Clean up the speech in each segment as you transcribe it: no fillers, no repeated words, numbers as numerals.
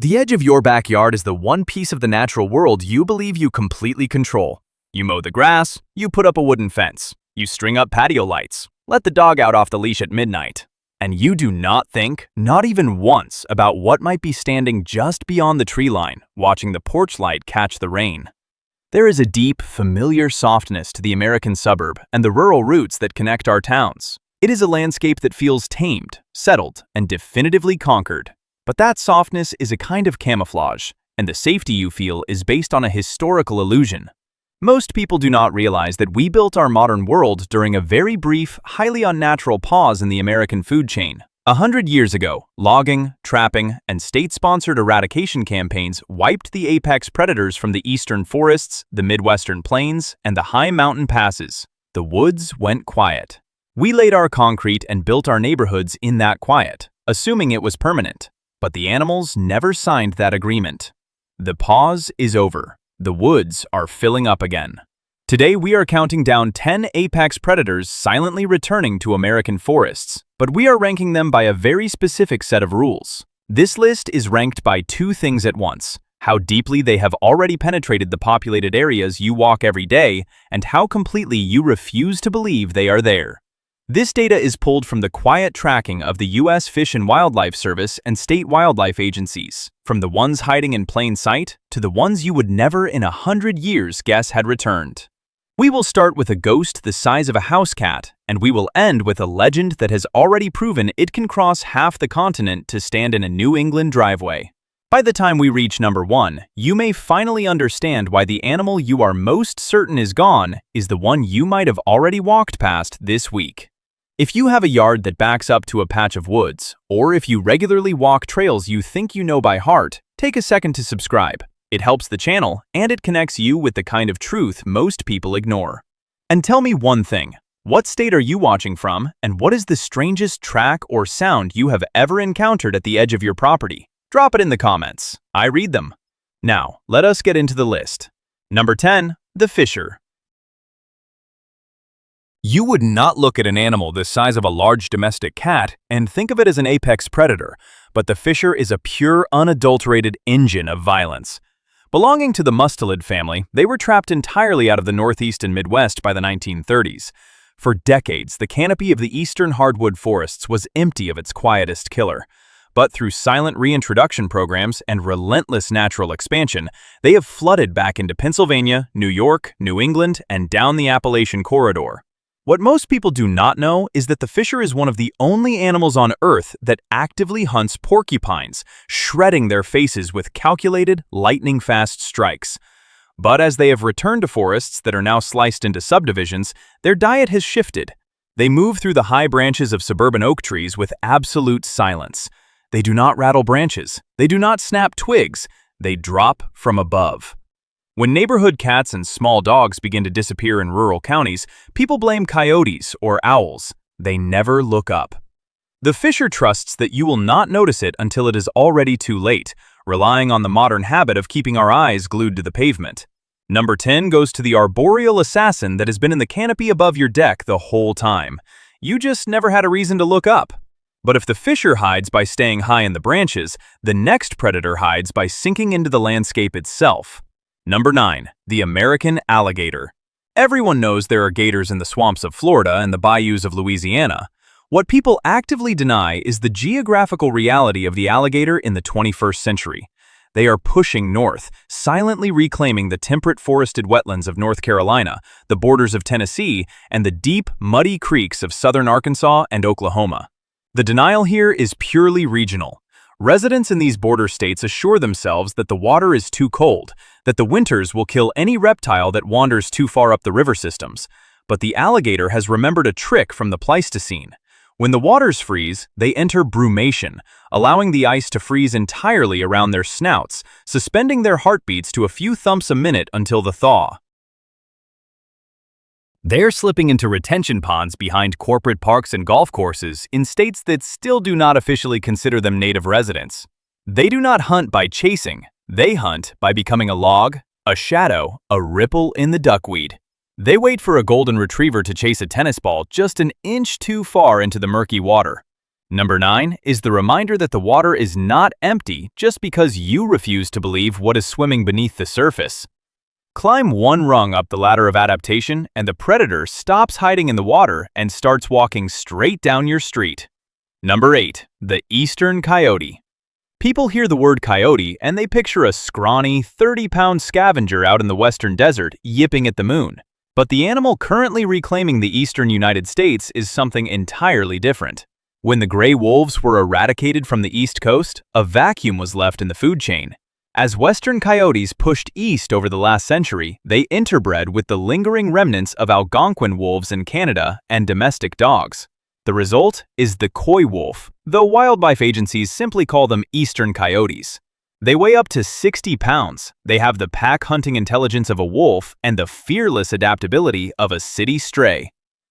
The edge of your backyard is the one piece of the natural world you believe you completely control. You mow the grass, you put up a wooden fence, you string up patio lights, let the dog out off the leash at midnight. And you do not think, not even once, about what might be standing just beyond the tree line, watching the porch light catch the rain. There is a deep, familiar softness to the American suburb and the rural roots that connect our towns. It is a landscape that feels tamed, settled, and definitively conquered. But that softness is a kind of camouflage, and the safety you feel is based on a historical illusion. Most people do not realize that we built our modern world during a very brief, highly unnatural pause in the American food chain. 100 years ago, logging, trapping, and state-sponsored eradication campaigns wiped the apex predators from the eastern forests, the Midwestern plains, and the high mountain passes. The woods went quiet. We laid our concrete and built our neighborhoods in that quiet, assuming it was permanent. But the animals never signed that agreement. The pause is over. The woods are filling up again. Today we are counting down 10 apex predators silently returning to American forests, but we are ranking them by a very specific set of rules. This list is ranked by two things at once: how deeply they have already penetrated the populated areas you walk every day, and how completely you refuse to believe they are there. This data is pulled from the quiet tracking of the U.S. Fish and Wildlife Service and state wildlife agencies, from the ones hiding in plain sight to the ones you would never in 100 years guess had returned. We will start with a ghost the size of a house cat, and we will end with a legend that has already proven it can cross half the continent to stand in a New England driveway. By the time we reach number 1, you may finally understand why the animal you are most certain is gone is the one you might have already walked past this week. If you have a yard that backs up to a patch of woods, or if you regularly walk trails you think you know by heart, take a second to subscribe. It helps the channel, and it connects you with the kind of truth most people ignore. And tell me one thing: what state are you watching from, and what is the strangest track or sound you have ever encountered at the edge of your property? Drop it in the comments. I read them. Now, let us get into the list. Number 10, the fisher. You would not look at an animal the size of a large domestic cat and think of it as an apex predator, but the fisher is a pure, unadulterated engine of violence. Belonging to the mustelid family, they were trapped entirely out of the Northeast and Midwest by the 1930s. For decades, the canopy of the eastern hardwood forests was empty of its quietest killer. But through silent reintroduction programs and relentless natural expansion, they have flooded back into Pennsylvania, New York, New England, and down the Appalachian corridor. What most people do not know is that the fisher is one of the only animals on Earth that actively hunts porcupines, shredding their faces with calculated, lightning-fast strikes. But as they have returned to forests that are now sliced into subdivisions, their diet has shifted. They move through the high branches of suburban oak trees with absolute silence. They do not rattle branches. They do not snap twigs. They drop from above. When neighborhood cats and small dogs begin to disappear in rural counties, people blame coyotes or owls. They never look up. The fisher trusts that you will not notice it until it is already too late, relying on the modern habit of keeping our eyes glued to the pavement. Number 10 goes to the arboreal assassin that has been in the canopy above your deck the whole time. You just never had a reason to look up. But if the fisher hides by staying high in the branches, the next predator hides by sinking into the landscape itself. Number 9, the American alligator. Everyone knows there are gators in the swamps of Florida and the bayous of Louisiana. What people actively deny is the geographical reality of the alligator in the 21st century. They are pushing north, silently reclaiming the temperate forested wetlands of North Carolina, the borders of Tennessee, and the deep, muddy creeks of southern Arkansas and Oklahoma. The denial here is purely regional. Residents in these border states assure themselves that the water is too cold, that the winters will kill any reptile that wanders too far up the river systems. But the alligator has remembered a trick from the Pleistocene. When the waters freeze, they enter brumation, allowing the ice to freeze entirely around their snouts, suspending their heartbeats to a few thumps a minute until the thaw. They're slipping into retention ponds behind corporate parks and golf courses in states that still do not officially consider them native residents. They do not hunt by chasing. They hunt by becoming a log, a shadow, a ripple in the duckweed. They wait for a golden retriever to chase a tennis ball just an inch too far into the murky water. Number 9 is the reminder that the water is not empty just because you refuse to believe what is swimming beneath the surface. Climb one rung up the ladder of adaptation and the predator stops hiding in the water and starts walking straight down your street. Number 8, the eastern coyote. People hear the word coyote and they picture a scrawny, 30-pound scavenger out in the western desert yipping at the moon. But the animal currently reclaiming the eastern United States is something entirely different. When the gray wolves were eradicated from the East Coast, a vacuum was left in the food chain. As western coyotes pushed east over the last century, they interbred with the lingering remnants of Algonquin wolves in Canada and domestic dogs. The result is the coy wolf, though wildlife agencies simply call them eastern coyotes. They weigh up to 60 pounds, they have the pack-hunting intelligence of a wolf and the fearless adaptability of a city stray.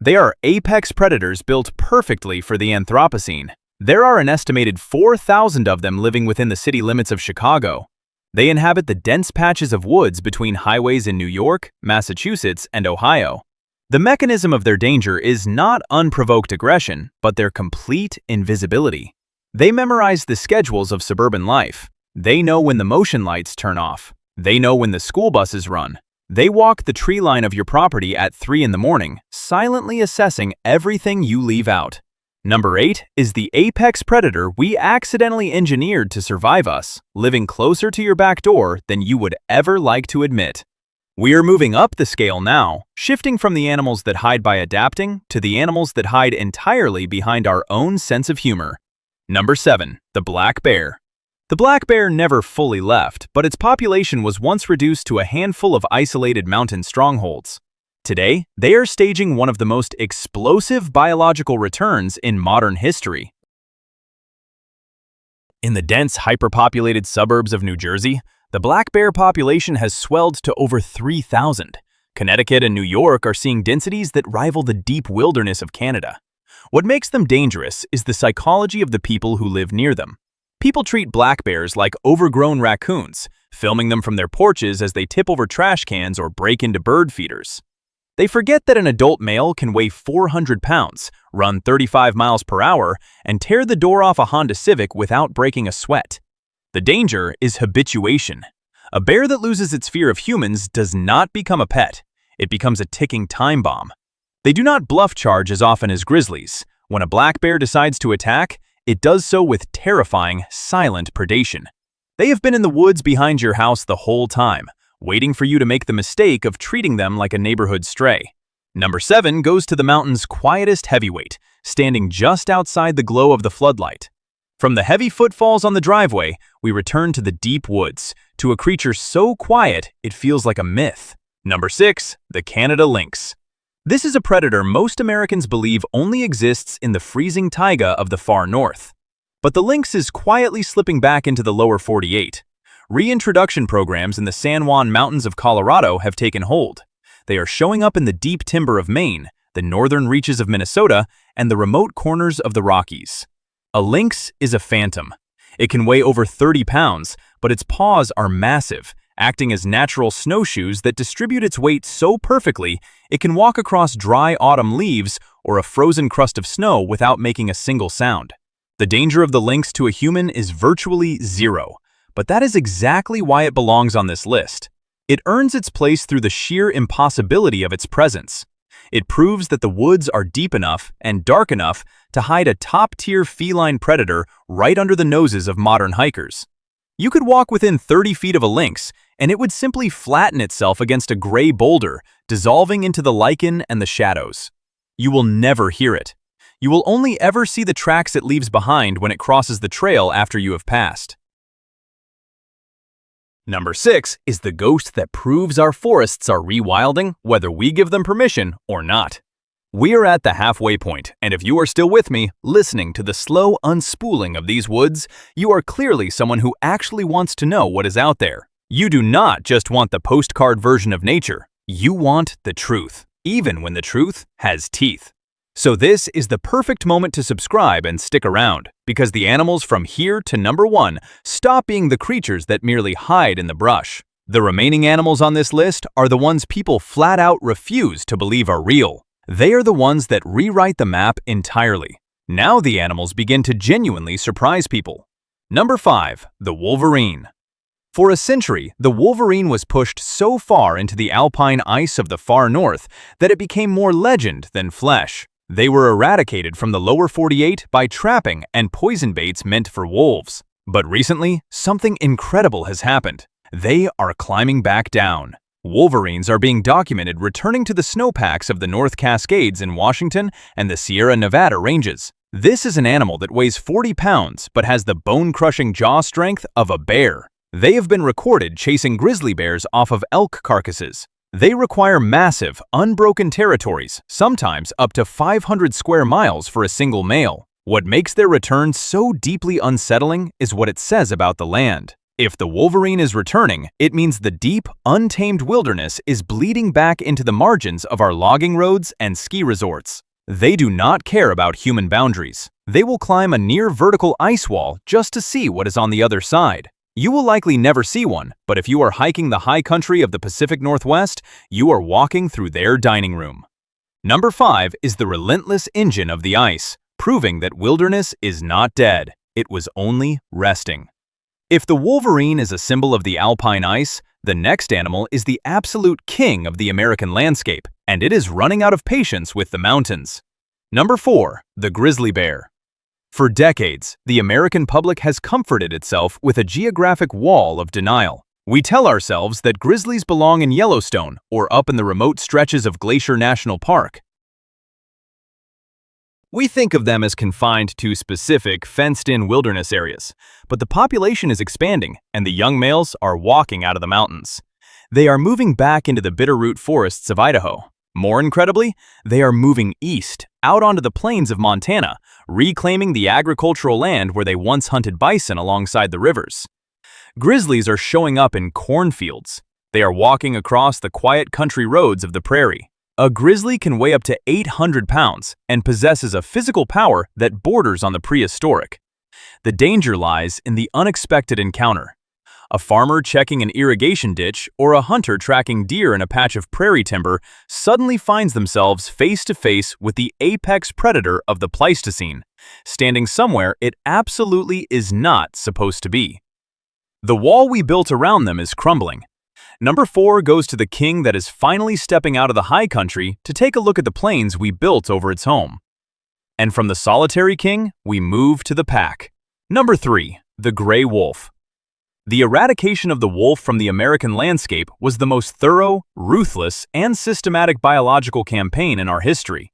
They are apex predators built perfectly for the Anthropocene. There are an estimated 4,000 of them living within the city limits of Chicago. They inhabit the dense patches of woods between highways in New York, Massachusetts, and Ohio. The mechanism of their danger is not unprovoked aggression, but their complete invisibility. They memorize the schedules of suburban life. They know when the motion lights turn off. They know when the school buses run. They walk the tree line of your property at 3 in the morning, silently assessing everything you leave out. Number 8 is the apex predator we accidentally engineered to survive us, living closer to your back door than you would ever like to admit. We are moving up the scale now, shifting from the animals that hide by adapting to the animals that hide entirely behind our own sense of humor. Number 7, the black bear. The black bear never fully left, but its population was once reduced to a handful of isolated mountain strongholds. Today, they are staging one of the most explosive biological returns in modern history. In the dense, hyperpopulated suburbs of New Jersey, the black bear population has swelled to over 3,000. Connecticut and New York are seeing densities that rival the deep wilderness of Canada. What makes them dangerous is the psychology of the people who live near them. People treat black bears like overgrown raccoons, filming them from their porches as they tip over trash cans or break into bird feeders. They forget that an adult male can weigh 400 pounds, run 35 miles per hour, and tear the door off a Honda Civic without breaking a sweat. The danger is habituation. A bear that loses its fear of humans does not become a pet. It becomes a ticking time bomb. They do not bluff charge as often as grizzlies. When a black bear decides to attack, it does so with terrifying, silent predation. They have been in the woods behind your house the whole time, waiting for you to make the mistake of treating them like a neighborhood stray. Number 7 goes to the mountain's quietest heavyweight, standing just outside the glow of the floodlight. From the heavy footfalls on the driveway, we return to the deep woods, to a creature so quiet it feels like a myth. Number 6, the Canada lynx. This is a predator most Americans believe only exists in the freezing taiga of the far north. But the lynx is quietly slipping back into the lower 48. Reintroduction programs in the San Juan Mountains of Colorado have taken hold. They are showing up in the deep timber of Maine, the northern reaches of Minnesota, and the remote corners of the Rockies. A lynx is a phantom. It can weigh over 30 pounds, but its paws are massive, acting as natural snowshoes that distribute its weight so perfectly it can walk across dry autumn leaves or a frozen crust of snow without making a single sound. The danger of the lynx to a human is virtually zero, but that is exactly why it belongs on this list. It earns its place through the sheer impossibility of its presence. It proves that the woods are deep enough and dark enough to hide a top-tier feline predator right under the noses of modern hikers. You could walk within 30 feet of a lynx, and it would simply flatten itself against a gray boulder, dissolving into the lichen and the shadows. You will never hear it. You will only ever see the tracks it leaves behind when it crosses the trail after you have passed. Number 6 is the ghost that proves our forests are rewilding, whether we give them permission or not. We are at the halfway point, and if you are still with me, listening to the slow unspooling of these woods, you are clearly someone who actually wants to know what is out there. You do not just want the postcard version of nature. You want the truth, even when the truth has teeth. So this is the perfect moment to subscribe and stick around, because the animals from here to number 1 stop being the creatures that merely hide in the brush. The remaining animals on this list are the ones people flat out refuse to believe are real. They are the ones that rewrite the map entirely. Now the animals begin to genuinely surprise people. Number 5. The wolverine. For a century, the wolverine was pushed so far into the alpine ice of the far north that it became more legend than flesh. They were eradicated from the lower 48 by trapping and poison baits meant for wolves. But recently, something incredible has happened. They are climbing back down. Wolverines are being documented returning to the snowpacks of the North Cascades in Washington and the Sierra Nevada ranges. This is an animal that weighs 40 pounds but has the bone-crushing jaw strength of a bear. They have been recorded chasing grizzly bears off of elk carcasses. They require massive, unbroken territories, sometimes up to 500 square miles for a single male. What makes their return so deeply unsettling is what it says about the land. If the wolverine is returning, it means the deep, untamed wilderness is bleeding back into the margins of our logging roads and ski resorts. They do not care about human boundaries. They will climb a near-vertical ice wall just to see what is on the other side. You will likely never see one, but if you are hiking the high country of the Pacific Northwest, you are walking through their dining room. Number 5 is the relentless engine of the ice, proving that wilderness is not dead. It was only resting. If the wolverine is a symbol of the alpine ice, the next animal is the absolute king of the American landscape, and it is running out of patience with the mountains. Number 4, the grizzly bear. For decades, the American public has comforted itself with a geographic wall of denial. We tell ourselves that grizzlies belong in Yellowstone or up in the remote stretches of Glacier National Park. We think of them as confined to specific, fenced-in wilderness areas, but the population is expanding and the young males are walking out of the mountains. They are moving back into the bitterroot forests of Idaho. More incredibly, they are moving east, out onto the plains of Montana, reclaiming the agricultural land where they once hunted bison alongside the rivers. Grizzlies are showing up in cornfields. They are walking across the quiet country roads of the prairie. A grizzly can weigh up to 800 pounds and possesses a physical power that borders on the prehistoric. The danger lies in the unexpected encounter. A farmer checking an irrigation ditch or a hunter tracking deer in a patch of prairie timber suddenly finds themselves face to face with the apex predator of the Pleistocene, standing somewhere it absolutely is not supposed to be. The wall we built around them is crumbling. Number 4 goes to the king that is finally stepping out of the high country to take a look at the plains we built over its home. And from the solitary king, we move to the pack. Number 3, the gray wolf. The eradication of the wolf from the American landscape was the most thorough, ruthless, and systematic biological campaign in our history.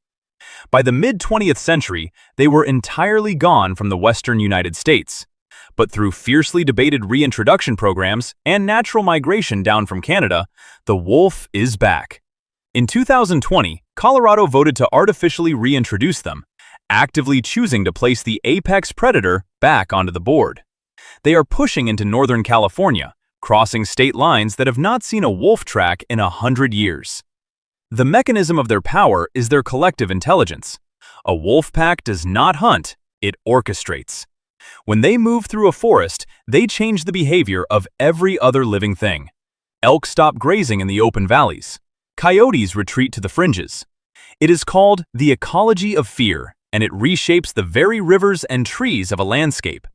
By the mid-20th century, they were entirely gone from the western United States. But through fiercely debated reintroduction programs and natural migration down from Canada, the wolf is back. In 2020, Colorado voted to artificially reintroduce them, actively choosing to place the apex predator back onto the board. They are pushing into Northern California, crossing state lines that have not seen a wolf track in 100 years. The mechanism of their power is their collective intelligence. A wolf pack does not hunt, it orchestrates. When they move through a forest, they change the behavior of every other living thing. Elk stop grazing in the open valleys. Coyotes retreat to the fringes. It is called the ecology of fear, and it reshapes the very rivers and trees of a landscape.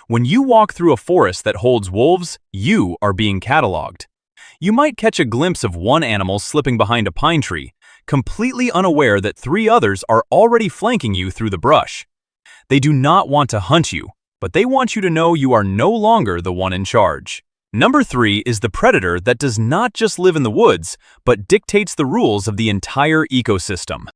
When you walk through a forest that holds wolves, you are being cataloged. You might catch a glimpse of one animal slipping behind a pine tree, completely unaware that 3 others are already flanking you through the brush. They do not want to hunt you, but they want you to know you are no longer the one in charge. Number 3 is the predator that does not just live in the woods, but dictates the rules of the entire ecosystem.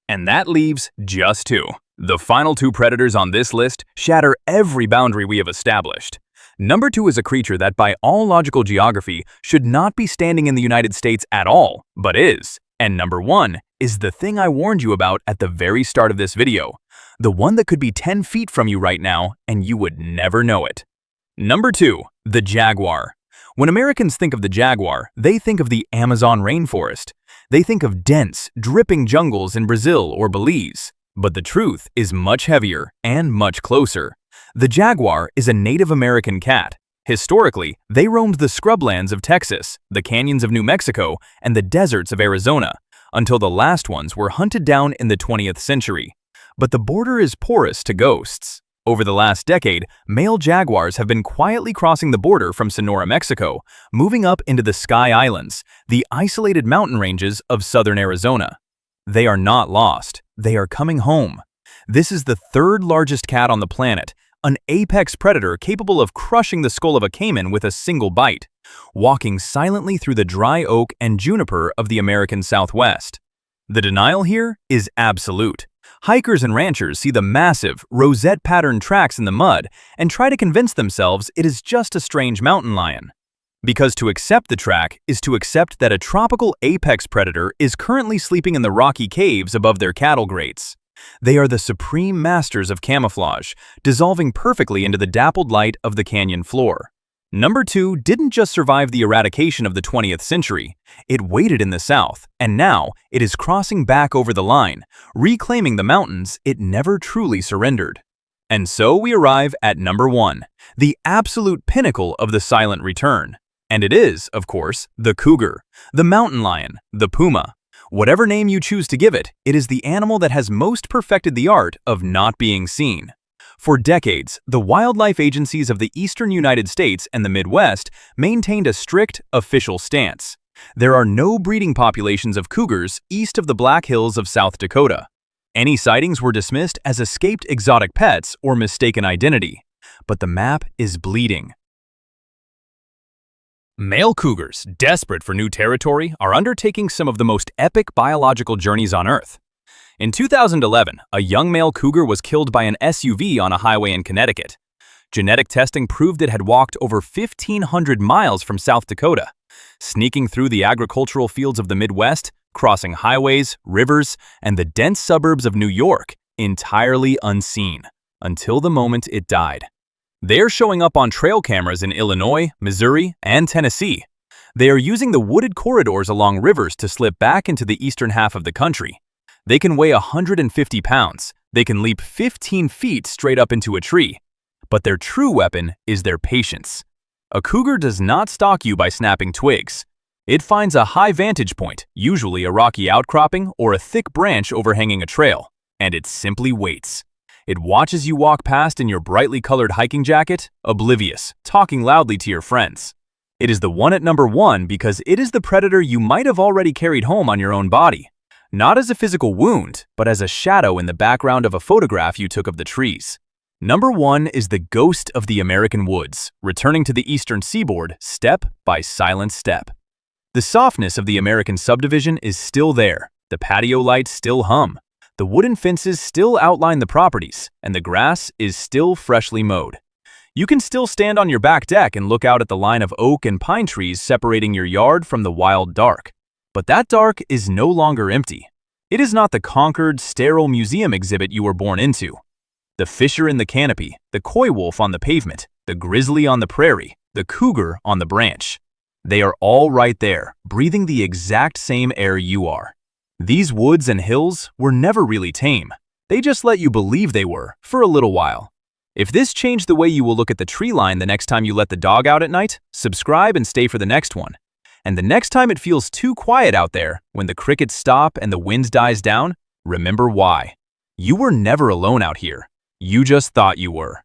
And that leaves just 2. The final 2 predators on this list shatter every boundary we have established. Number 2 is a creature that by all logical geography should not be standing in the United States at all, but is. And number 1 is the thing I warned you about at the very start of this video. The one that could be 10 feet from you right now and you would never know it. Number 2, the jaguar. When Americans think of the jaguar, they think of the Amazon rainforest. They think of dense, dripping jungles in Brazil or Belize. But the truth is much heavier and much closer. The jaguar is a Native American cat. Historically, they roamed the scrublands of Texas, the canyons of New Mexico, and the deserts of Arizona, until the last ones were hunted down in the 20th century. But the border is porous to ghosts. Over the last decade, male jaguars have been quietly crossing the border from Sonora, Mexico, moving up into the Sky Islands, the isolated mountain ranges of southern Arizona. They are not lost. They are coming home. This is the third largest cat on the planet, an apex predator capable of crushing the skull of a caiman with a single bite, walking silently through the dry oak and juniper of the American Southwest. The denial here is absolute. Hikers and ranchers see the massive, rosette-patterned tracks in the mud and try to convince themselves it is just a strange mountain lion. Because to accept the track is to accept that a tropical apex predator is currently sleeping in the rocky caves above their cattle grates. They are the supreme masters of camouflage, dissolving perfectly into the dappled light of the canyon floor. Number 2 didn't just survive the eradication of the 20th century, it waited in the south, and now it is crossing back over the line, reclaiming the mountains it never truly surrendered. And so we arrive at number 1, the absolute pinnacle of the silent return. And it is, of course, the cougar, the mountain lion, the puma. Whatever name you choose to give it, it is the animal that has most perfected the art of not being seen. For decades, the wildlife agencies of the eastern United States and the Midwest maintained a strict, official stance. There are no breeding populations of cougars east of the Black Hills of South Dakota. Any sightings were dismissed as escaped exotic pets or mistaken identity. But the map is bleeding. Male cougars, desperate for new territory, are undertaking some of the most epic biological journeys on Earth. In 2011, a young male cougar was killed by an SUV on a highway in Connecticut. Genetic testing proved it had walked over 1,500 miles from South Dakota, sneaking through the agricultural fields of the Midwest, crossing highways, rivers, and the dense suburbs of New York, entirely unseen, until the moment it died. They are showing up on trail cameras in Illinois, Missouri, and Tennessee. They are using the wooded corridors along rivers to slip back into the eastern half of the country. They can weigh 150 pounds. They can leap 15 feet straight up into a tree. But their true weapon is their patience. A cougar does not stalk you by snapping twigs. It finds a high vantage point, usually a rocky outcropping or a thick branch overhanging a trail, and it simply waits. It watches you walk past in your brightly colored hiking jacket, oblivious, talking loudly to your friends. It is the one at number 1 because it is the predator you might have already carried home on your own body. Not as a physical wound, but as a shadow in the background of a photograph you took of the trees. Number 1 is the ghost of the American woods, returning to the eastern seaboard step by silent step. The softness of the American subdivision is still there, the patio lights still hum, the wooden fences still outline the properties, and the grass is still freshly mowed. You can still stand on your back deck and look out at the line of oak and pine trees separating your yard from the wild dark. But that dark is no longer empty. It is not the conquered, sterile museum exhibit you were born into. The fisher in the canopy, the coy wolf on the pavement, the grizzly on the prairie, the cougar on the branch. They are all right there, breathing the exact same air you are. These woods and hills were never really tame. They just let you believe they were, for a little while. If this changed the way you will look at the tree line the next time you let the dog out at night, subscribe and stay for the next one. And the next time it feels too quiet out there, when the crickets stop and the wind dies down, remember why. You were never alone out here. You just thought you were.